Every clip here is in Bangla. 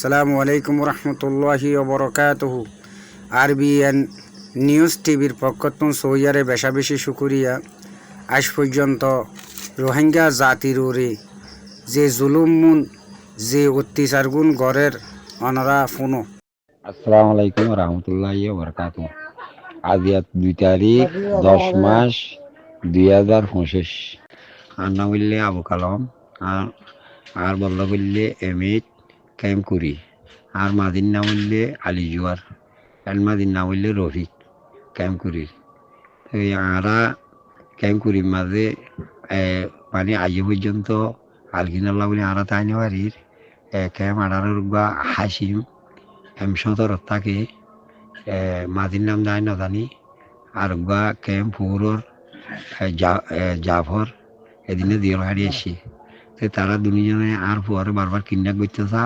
আসসালামু আলাইকুম রহমতুল্লাহি ওবরকাতুহু। আরবিএন নিউজ টিভির পক্ষতুন সৌয়ারে বেশা বেশি শুকুরিয়া। আজ পর্যন্ত রোহিঙ্গা জাতির ওরে যে জুলুমুন যে অত্যাচারগুন গড়ের অনরা ফুনো। আসসালামু আলাইকুম রহমতুল্লাহি ওবরকাতু। আজ 2 তারিখ 10 মাস 2025। আর নাম হইলে আবু কালাম, আর বল্লা বললে এমিত ক্যামকুরি, আর মাদির নাম হইলে আলী জুয়ার, আর মাদির নাম হইলে রফিক ক্যামকুরির। এই আরা ক্যামকুরির মাঝে মানে আজ পর্যন্ত আলকিনাল্লাহ বলে আরা তাই নেওয়ারির ক্যাম আড়ার বা হাসিম সদর থাকে মাঝির নাম যায় না জানি, আর বা ক্যাম্প পৌরর জাফর এদিনে দিয়ে হারিয়েছি। তারা দুজনে আর পরে বারবার কিডন্যাপ করতেছে,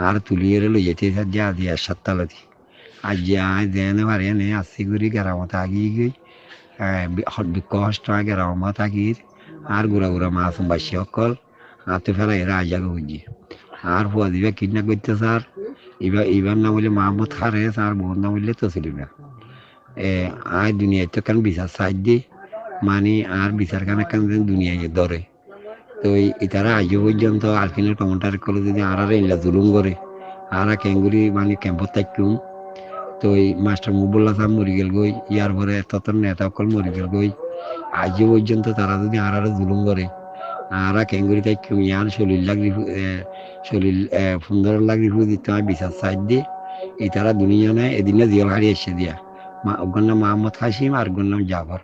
আর তুলিয়ে লই যেতে যে আজ 7 তালাতি আজ যে আয় দেনে পারে নে আসি করি গেরামত আগিয়ে গই বিক্ষ হষ্ট গেরামত আগির আর গুড়া গুড়া মাছ বাসি সকল হাতে ফেলা এরা আজাকে বুঝি আর পুয়া দিবে কিডন্যাপ করতেছে। আর এবার নাম হইলে মাহমুদ খারেস, আর বোন নাম হইলে তসলিমা। আয় দুনিয়ায় তো কেন বিচার সাইড দি মানে আর বিচার কান একখান দুনিয়ায় ধরে। তো তারা আজ পর্যন্ত আলকিনের কমেন্টার করলে যদি আর এলা জুলুম করে আর ক্যাঙ্গুরি মানে ক্যাম্পত থাকুম। তো মাস্টার মুবুল্লা সাহেব মরি গেল গই, ইয়ার পরে তত নেতা সকল মরি গেল গই। আজ পর্যন্ত তারা যদি আর জুলুম করে আর ক্যাঙ্গুরি থাকুম ইয়ার শরীর 15 লাখ রিফু দিতে হয় বিচার সাইড দিয়ে। এই তারা দুনিজনে এদিনে জিয়াল হারিয়ে এসে দিয়া ওর নাম মোহাম্মদ হাসিম, আর ওর নাম জাফর।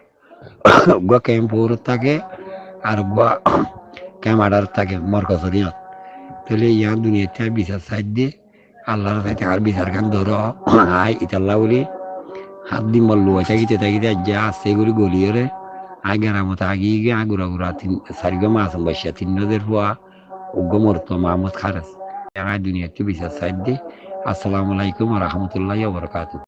ওগুলো ক্যাম্প পৌরত থাকে, আর ওগুলো ক্যাম্প আডার থাকে মরকজরিয়ত। তাহলে ইয়ার দুনিয়াতে বিচার সাইড দিয়ে আল্লাহর সাইতে আর বিচার খান ধরো আয় ইতাল্লা বলি হাত দি মল্লু থাকিতে থাকিতে যা আসছে করি গলিয়ে আয় গেরামত আগিয়ে গিয়ে গুড়া গুড়া 4 মাস বসিয়া 3 নদের হওয়া উগ্র মরতো মাহমুদ খারেস। দুনিয়াতে বিচার সাইড দিয়ে। আসসালামু আলাইকুম রহমতুল্লাহি ওয়া বারাকাতুহু।